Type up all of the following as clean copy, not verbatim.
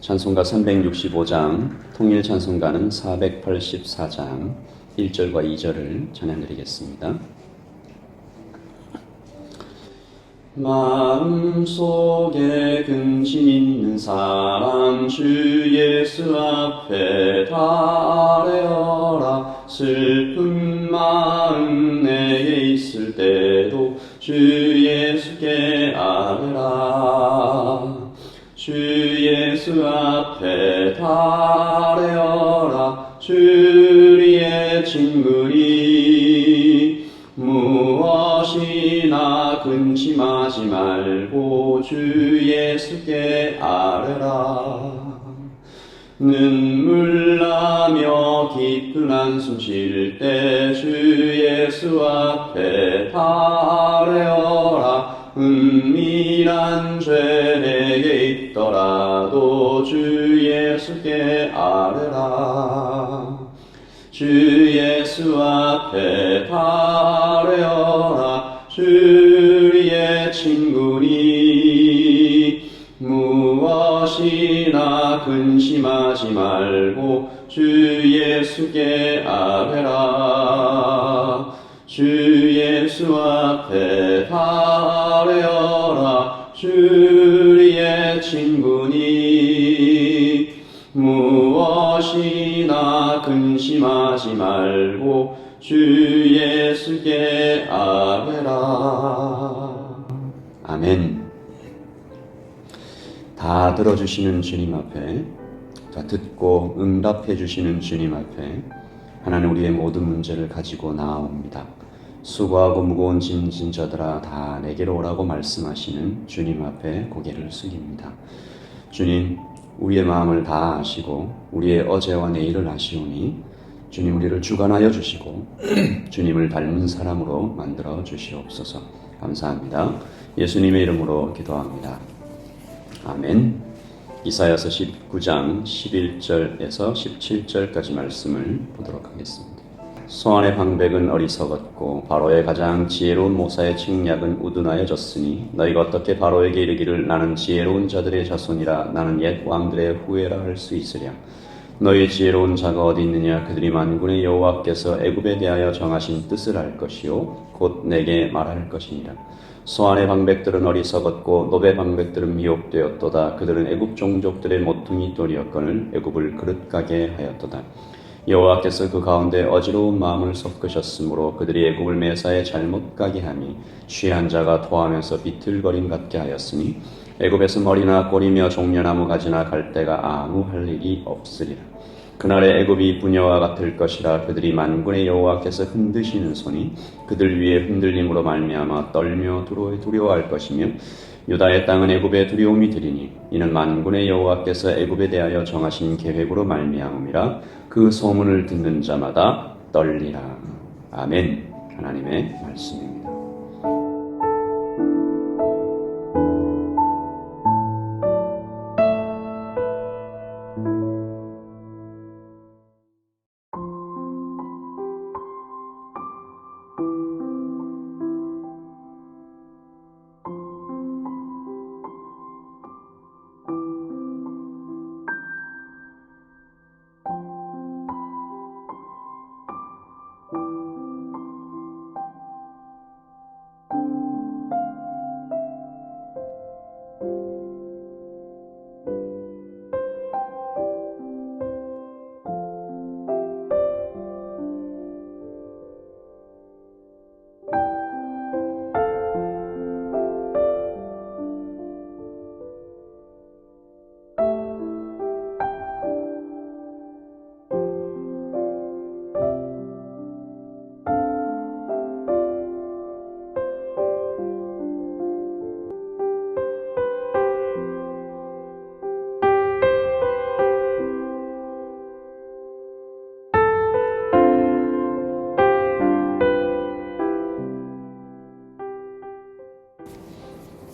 찬송가 365장, 통일 찬송가는 484장 1절과 2절을 찬양드리겠습니다. 마음속에 근심 있는 사람 주 예수 앞에 다 아뢰어라. 슬픈 마음 내게 있을 때도 주 예수께 아뢰라. 주 예수 앞에 다 아뢰어라. 주리의 친구니 무엇이나 근심하지 말고 주 예수께 아뢰라. 눈물 나며 깊은 한숨 쉴 때 주 예수 앞에 다 아뢰어라. 은밀한 죄 내게 있더라도 주 예수께 아뢰라. 주 예수 앞에 다 아뢰어라. 주리의 친구니 무엇이나 근심하지 말고 주 예수께 아뢰라. 주 예수 앞에 다 아뢰어라. 주리의 친구니 무엇이나 근심하지 말고 주 예수께 아뢰라. 아멘. 다 들어주시는 주님 앞에, 다 듣고 응답해 주시는 주님 앞에 하나님 우리의 모든 문제를 가지고 나아옵니다. 수고하고 무거운 짐진 자들아 다 내게로 오라고 말씀하시는 주님 앞에 고개를 숙입니다. 주님, 우리의 마음을 다 아시고 우리의 어제와 내일을 아시오니 주님 우리를 주관하여 주시고 주님을 닮은 사람으로 만들어 주시옵소서. 감사합니다. 예수님의 이름으로 기도합니다. 아멘. 이사야서 19장 11절에서 17절까지 말씀을 보도록 하겠습니다. 소안의 방백은 어리석었고 바로의 가장 지혜로운 모사의 칭략은 우둔하여졌으니 너희가 어떻게 바로에게 이르기를 나는 지혜로운 자들의 자손이라 나는 옛 왕들의 후예라 할 수 있으랴. 너희의 지혜로운 자가 어디 있느냐. 그들이 만군의 여호와께서 애굽에 대하여 정하신 뜻을 알 것이요 곧 내게 말할 것이니라. 소안의 방백들은 어리석었고 노베 방백들은 미혹되었도다. 그들은 애굽 종족들의 모퉁이 돌이었거늘 애굽을 그릇가게 하였도다. 여호와께서 그 가운데 어지러운 마음을 섞으셨으므로 그들이 애굽을 매사에 잘못 가게 하니 취한 자가 토하면서 비틀거림 같게 하였으니 애굽에서 머리나 꼬리며 종려나무 가지나 갈대가 아무 할 일이 없으리라. 그날에 애굽이 부녀와 같을 것이라. 그들이 만군의 여호와께서 흔드시는 손이 그들 위에 흔들림으로 말미암아 떨며 두려워할 것이며 유다의 땅은 애굽의 두려움이 되리니 이는 만군의 여호와께서 애굽에 대하여 정하신 계획으로 말미암음이라. 그 소문을 듣는 자마다 떨리라. 아멘. 하나님의 말씀입니다.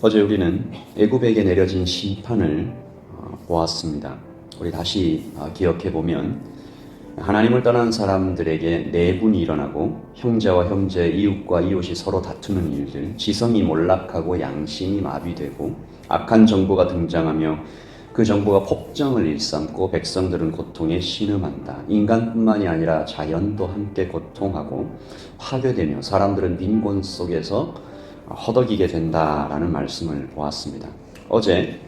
어제 우리는 애굽에게 내려진 심판을 보았습니다. 우리 다시 기억해 보면 하나님을 떠난 사람들에게 내분이 일어나고 형제와 형제, 이웃과 이웃이 서로 다투는 일들, 지성이 몰락하고 양심이 마비되고 악한 정보가 등장하며 그 정부가 폭정을 일삼고 백성들은 고통에 신음한다. 인간뿐만이 아니라 자연도 함께 고통하고 파괴되며 사람들은 빈곤 속에서 허덕이게 된다라는 말씀을 보았습니다. 어제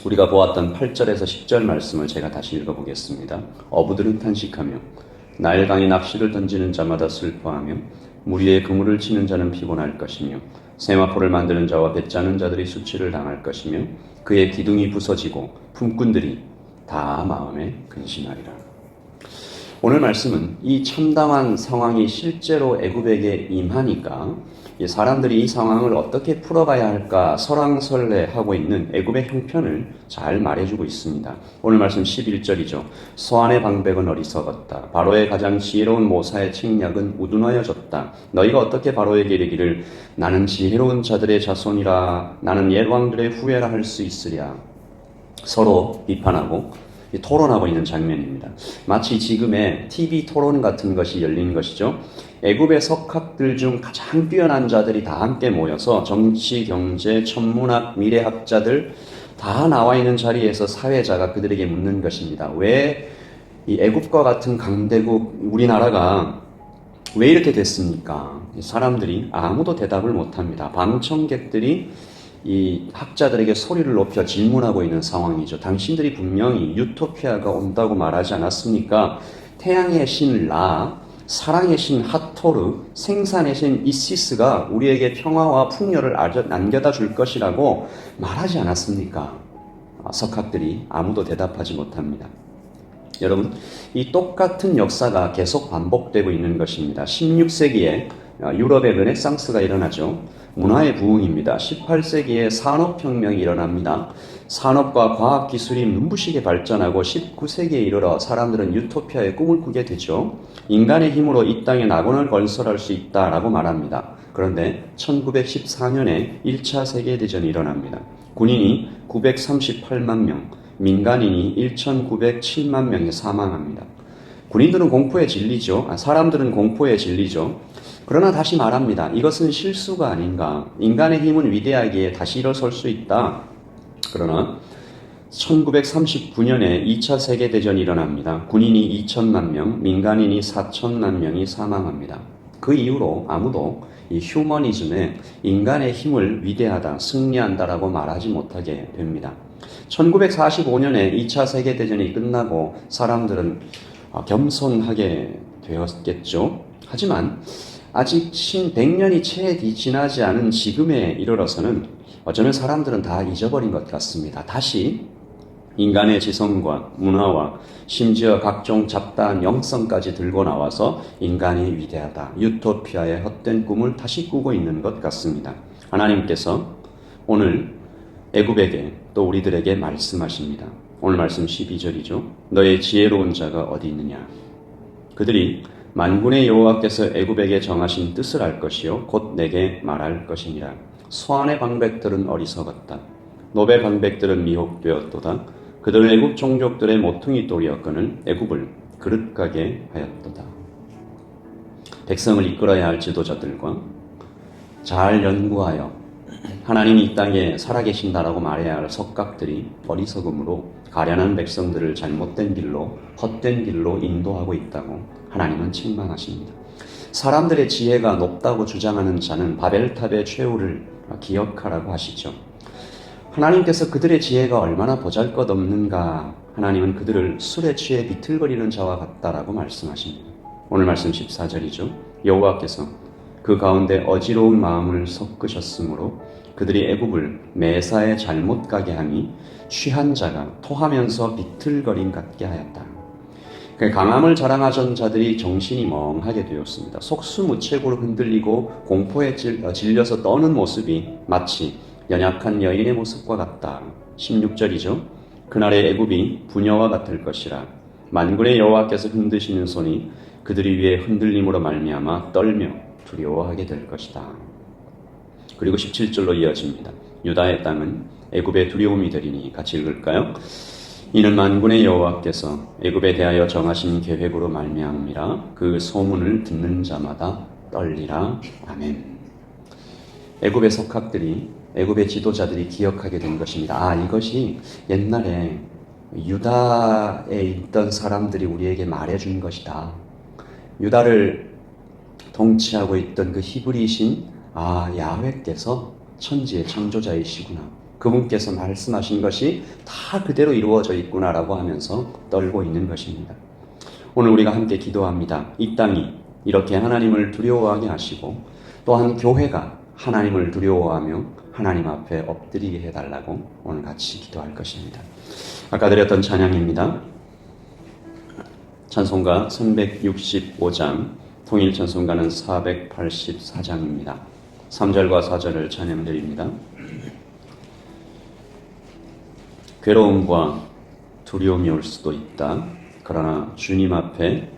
우리가 보았던 8절에서 10절 말씀을 제가 다시 읽어보겠습니다. 어부들은 탄식하며 나일강에 낚시를 던지는 자마다 슬퍼하며 물 위에 그물을 치는 자는 피곤할 것이며 세마포를 만드는 자와 배 짜는 자들이 수치를 당할 것이며 그의 기둥이 부서지고 품꾼들이 다 마음에 근심하리라. 오늘 말씀은 이 참담한 상황이 실제로 애굽에게 임하니까 이 사람들이 이 상황을 어떻게 풀어가야 할까 설왕설래하고 있는 애굽의 형편을 잘 말해주고 있습니다. 오늘 말씀 11절이죠. 소안의 방백은 어리석었다. 바로의 가장 지혜로운 모사의 책략은 우둔하여졌다. 너희가 어떻게 바로에게 이르기를 나는 지혜로운 자들의 자손이라 나는 옛 왕들의 후예라 할 수 있으랴. 서로 비판하고 토론하고 있는 장면입니다. 마치 지금의 TV 토론 같은 것이 열린 것이죠. 애굽의 석학들 중 가장 뛰어난 자들이 다 함께 모여서 정치, 경제, 천문학, 미래학자들 다 나와 있는 자리에서 사회자가 그들에게 묻는 것입니다. 왜 이 애굽과 같은 강대국 우리나라가 왜 이렇게 됐습니까? 사람들이 아무도 대답을 못합니다. 방청객들이 이 학자들에게 소리를 높여 질문하고 있는 상황이죠. 당신들이 분명히 유토피아가 온다고 말하지 않았습니까? 태양의 신 라, 사랑의 신 하토르, 생산의 신 이시스가 우리에게 평화와 풍요를 안겨다 줄 것이라고 말하지 않았습니까? 석학들이 아무도 대답하지 못합니다. 여러분, 이 똑같은 역사가 계속 반복되고 있는 것입니다. 16세기에 유럽의 르네상스가 일어나죠. 문화의 부흥입니다. 18세기에 산업혁명이 일어납니다. 산업과 과학기술이 눈부시게 발전하고 19세기에 이르러 사람들은 유토피아의 꿈을 꾸게 되죠. 인간의 힘으로 이 땅에 낙원을 건설할 수 있다라고 말합니다. 그런데 1914년에 1차 세계대전이 일어납니다. 군인이 938만 명, 민간인이 1,907만 명이 사망합니다. 군인들은 공포에 질리죠. 사람들은 공포에 질리죠. 그러나 다시 말합니다. 이것은 실수가 아닌가. 인간의 힘은 위대하기에 다시 일어설 수 있다. 그러나 1939년에 2차 세계대전이 일어납니다. 군인이 2천만 명, 민간인이 4천만 명이 사망합니다. 그 이후로 아무도 이 휴머니즘에 인간의 힘을 위대하다, 승리한다라고 말하지 못하게 됩니다. 1945년에 2차 세계대전이 끝나고 사람들은 겸손하게 되었겠죠. 하지만 아직 100년이 채 지나지 않은 지금에 이르러서는 어쩌면 사람들은 다 잊어버린 것 같습니다. 다시 인간의 지성과 문화와 심지어 각종 잡다한 영성까지 들고 나와서 인간이 위대하다, 유토피아의 헛된 꿈을 다시 꾸고 있는 것 같습니다. 하나님께서 오늘 애굽에게 또 우리들에게 말씀하십니다. 오늘 말씀 12절이죠. 너의 지혜로운 자가 어디 있느냐? 그들이 만군의 여호와께서 애굽에게 정하신 뜻을 알 것이요 곧 내게 말할 것이니라. 소안의 방백들은 어리석었다. 노베 방백들은 미혹되었도다. 그들은 애굽 종족들의 모퉁이 돌이었거늘 애굽을 그릇가게 하였도다. 백성을 이끌어야 할 지도자들과 잘 연구하여 하나님이 이 땅에 살아계신다라고 말해야 할 석각들이 어리석음으로 가련한 백성들을 잘못된 길로, 헛된 길로 인도하고 있다고 하나님은 책망하십니다. 사람들의 지혜가 높다고 주장하는 자는 바벨탑의 최후를 기억하라고 하시죠. 하나님께서 그들의 지혜가 얼마나 보잘것없는가, 하나님은 그들을 술에 취해 비틀거리는 자와 같다라고 말씀하십니다. 오늘 말씀 14절이죠. 여호와께서 그 가운데 어지러운 마음을 섞으셨으므로 그들이 애굽을 매사에 잘못 가게 하니 취한 자가 토하면서 비틀거림 같게 하였다. 강함을 자랑하던 자들이 정신이 멍하게 되었습니다. 속수무책으로 흔들리고 공포에 질려서 떠는 모습이 마치 연약한 여인의 모습과 같다. 16절이죠. 그날의 애굽이 부녀와 같을 것이라. 만군의 여호와께서 흔드시는 손이 그들이 위에 흔들림으로 말미암아 떨며 두려워하게 될 것이다. 그리고 17절로 이어집니다. 유다의 땅은 애굽의 두려움이 되리니, 같이 읽을까요? 이는 만군의 여호와께서 애굽에 대하여 정하신 계획으로 말미암이라. 그 소문을 듣는 자마다 떨리라. 아멘. 애굽의 석학들이 애굽의 지도자들이 기억하게 된 것입니다. 이것이 옛날에 유다에 있던 사람들이 우리에게 말해준 것이다. 유다를 통치하고 있던 그 히브리신 야훼께서 천지의 창조자이시구나. 그분께서 말씀하신 것이 다 그대로 이루어져 있구나라고 하면서 떨고 있는 것입니다. 오늘 우리가 함께 기도합니다. 이 땅이 이렇게 하나님을 두려워하게 하시고 또한 교회가 하나님을 두려워하며 하나님 앞에 엎드리게 해달라고 오늘 같이 기도할 것입니다. 아까 드렸던 찬양입니다. 찬송가 365장, 통일 찬송가는 484장입니다. 3절과 4절을 찬양드립니다. 괴로움과 두려움이 올 수도 있다. 그러나 주님 앞에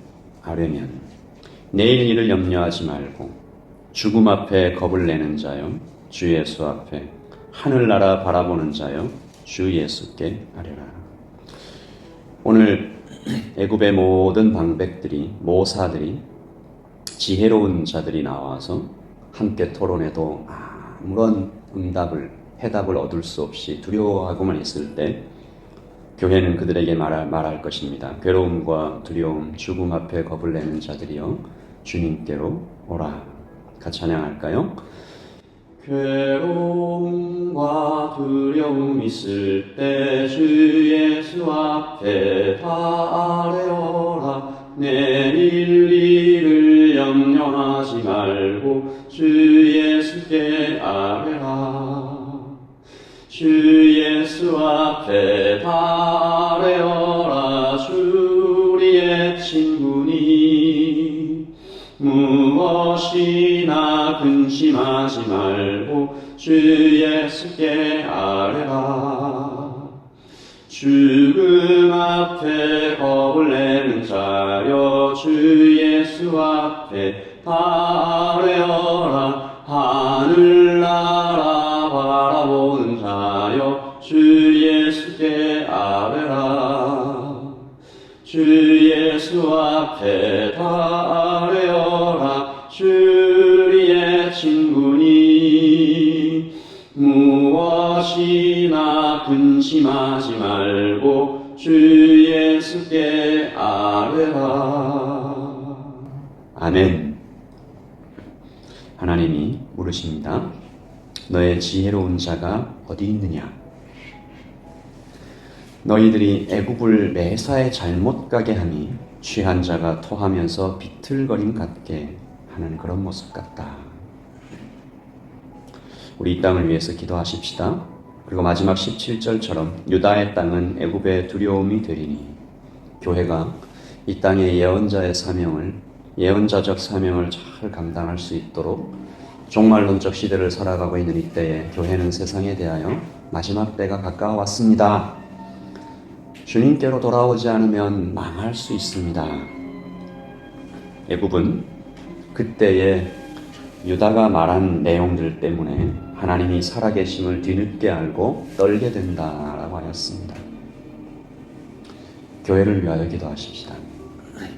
아뢰면 내일 일을 염려하지 말고 죽음 앞에 겁을 내는 자여 주 예수 앞에 하늘나라 바라보는 자여 주 예수께 아뢰라. 오늘 애굽의 모든 방백들이, 모사들이, 지혜로운 자들이 나와서 함께 토론해도 아무런 해답을 얻을 수 없이 두려워하고만 있을 때 교회는 그들에게 말할 것입니다. 괴로움과 두려움, 죽음 앞에 겁을 내는 자들이여 주님께로 오라. 같이 찬양할까요? 괴로움과 두려움 있을 때 주 예수 앞에 다 아뢰어라. 내일 일을 염려하지 말고 주 예수께 아뢰라. 주 예수 앞에 다 아뢰어라. 주 우리의 친구니 무엇이나 근심하지 말고 주 예수께 아뢰라. 죽음 앞에 겁을 내는 자여 주 예수 앞에 다 아뢰어라. 하늘나라 바라보는 자여 주 예수께 아뢰라. 주 예수 앞에 다 아뢰어라. 주 우리의 친구니 무엇이나 근심하지 말고 주 예수께 아뢰라. 아멘. 하나님이 물으십니다. 너의 지혜로운 자가 어디 있느냐? 너희들이 애굽을 매사에 잘못 가게 하니 취한 자가 토하면서 비틀거림 같게 하는 그런 모습 같다. 우리 이 땅을 위해서 기도하십시다. 그리고 마지막 17절처럼 유다의 땅은 애굽의 두려움이 되리니 교회가 이 땅의 예언자적 사명을 잘 감당할 수 있도록 종말론적 시대를 살아가고 있는 이때에 교회는 세상에 대하여 마지막 때가 가까워왔습니다. 주님께로 돌아오지 않으면 망할 수 있습니다. 애굽은 그때에 유다가 말한 내용들 때문에 하나님이 살아계심을 뒤늦게 알고 떨게 된다라고 하였습니다. 교회를 위하여 기도하십시다.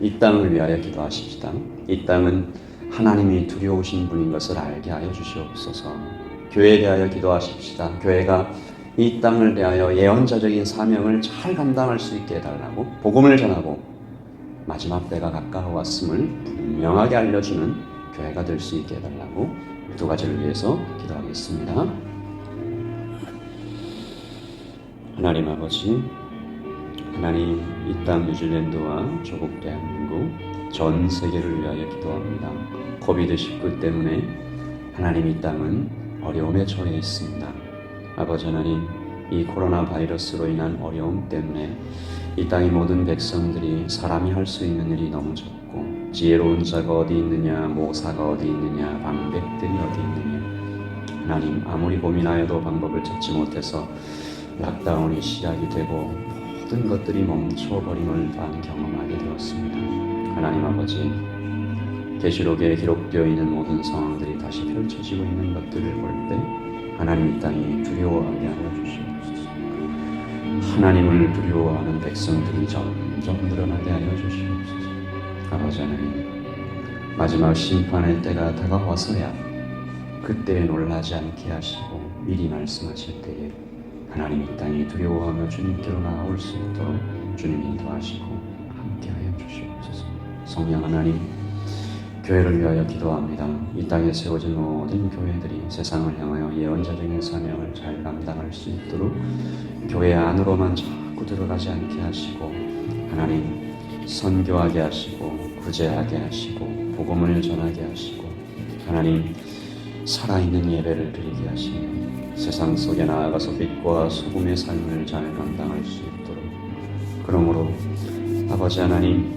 이 땅을 위하여 기도하십시다. 이 땅은 하나님이 두려우신 분인 것을 알게 하여 주시옵소서. 교회에 대하여 기도하십시다. 교회가 이 땅을 대하여 예언자적인 사명을 잘 감당할 수 있게 해달라고, 복음을 전하고 마지막 때가 가까워왔음을 분명하게 알려주는 교회가 될 수 있게 해달라고 두 가지를 위해서 기도하겠습니다. 하나님 아버지, 하나님 이 땅 뉴질랜드와 조국 대한민국 전 세계를 위하여 기도합니다. 코비드-19 때문에 하나님 이 땅은 어려움에 처해 있습니다. 아버지 하나님, 이 코로나 바이러스로 인한 어려움 때문에 이 땅의 모든 백성들이 사람이 할 수 있는 일이 너무 적고 지혜로운 자가 어디 있느냐, 모사가 어디 있느냐, 방백들이 어디 있느냐. 하나님, 아무리 고민하여도 방법을 찾지 못해서 락다운이 시작이 되고 모든 것들이 멈춰버림을 또한 경험하게 되었습니다. 하나님 아버지, 계시록에 기록되어 있는 모든 상황들이 다시 펼쳐지고 있는 것들을 볼 때 하나님 이 땅이 두려워하게 하여 주시옵소서. 하나님을 두려워하는 백성들이 점점 늘어나게 하여 주시옵소서. 아버지 하나님, 마지막 심판의 때가 다가와서야 그때에 놀라지 않게 하시고 미리 말씀하실 때에 하나님 이 땅이 두려워하며 주님께로 나아올 수 있도록 주님이 도와시고 함께하여 주시옵소서. 성령 하나님, 교회를 위하여 기도합니다. 이 땅에 세워진 모든 교회들이 세상을 향하여 예언자적인 사명을 잘 감당할 수 있도록 교회 안으로만 자꾸 들어가지 않게 하시고 하나님 선교하게 하시고 구제하게 하시고 복음을 전하게 하시고 하나님 살아있는 예배를 드리게 하시며 세상 속에 나아가서 빛과 소금의 삶을 잘 감당할 수 있도록 그러므로 아버지 하나님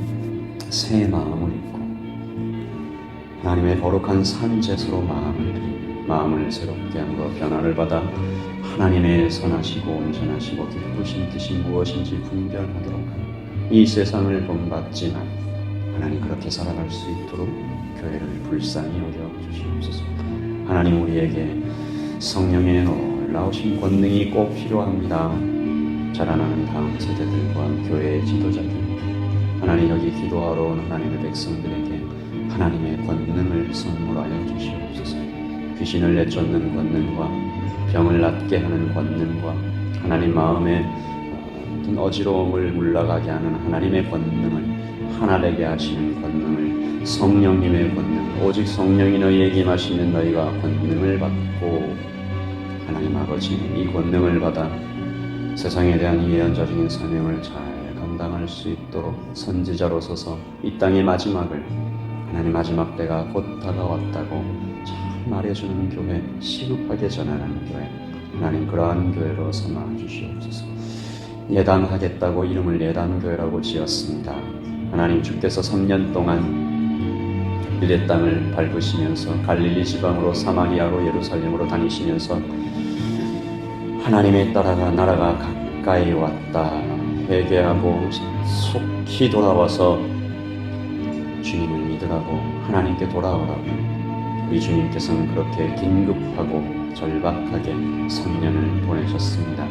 새 마음을 입고 하나님의 거룩한 산제수로 마음을 새롭게 함으로 변화를 받아 하나님의 선하시고 온전하시고 기쁘신 뜻이 무엇인지 분별하도록 하는 이 세상을 본받지만 하나님 그렇게 살아갈 수 있도록 교회를 불쌍히 여겨주시옵소서. 하나님 우리에게 성령의 놀라우신 권능이 꼭 필요합니다. 자라나는 다음 세대들과 교회의 지도자들 하나님 여기 기도하러 온 하나님의 백성들에게 하나님의 권능을 선물하여 주시옵소서. 귀신을 내쫓는 권능과 병을 낫게 하는 권능과 하나님 마음의 어떤 어지러움을 물러가게 하는 하나님의 권능을 하나 되게 하시는 권능을 성령님의 권능 오직 성령이 너희에게 임하시면 너희가 권능을 받고 하나님 아버지 이 권능을 받아 세상에 대한 예언자적인 사명을 잘 감당할 수 있도록 선지자로 서서 이 땅의 마지막을 하나님 마지막 때가 곧 다가왔다고 잘 말해주는 교회 시급하게 전하는 교회 하나님 그러한 교회로 삼아 주시옵소서. 예단하겠다고 이름을 예단교회라고 지었습니다. 하나님 주께서 3년 동안 유대 땅을 밟으시면서 갈릴리 지방으로 사마리아로 예루살렘으로 다니시면서 하나님의 나라가 가까이 왔다 회개하고 속히 돌아와서 주님을 믿으라고 하나님께 돌아오라고 우리 주님께서는 그렇게 긴급하고 절박하게 3년을 보내셨습니다.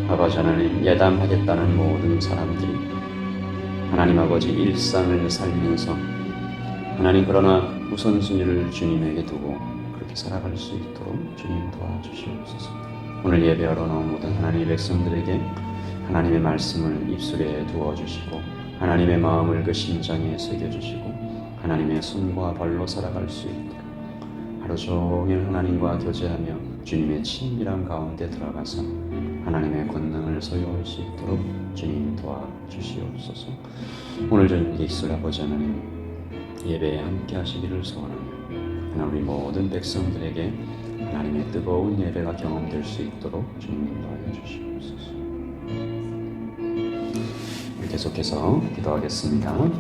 아버지 하나님 예담하겠다는 모든 사람들이 하나님 아버지 일상을 살면서 하나님 그러나 우선순위를 주님에게 두고 그렇게 살아갈 수 있도록 주님 도와주시옵소서. 오늘 예배하러 나온 모든 하나님의 백성들에게 하나님의 말씀을 입술에 두어주시고 하나님의 마음을 그 심장에 새겨주시고 하나님의 손과 발로 살아갈 수 있도록 하루 종일 하나님과 교제하며 주님의 친밀한 가운데 들어가서 하나님의 권능을 소유할 수 있도록 주님 도와주시옵소서. 오늘 저녁 예수 아버지 하나님 예배에 함께 하시기를 소원하며 하나님 우리 모든 백성들에게 하나님의 뜨거운 예배가 경험될 수 있도록 주님 도와주시옵소서. 계속해서 기도하겠습니다.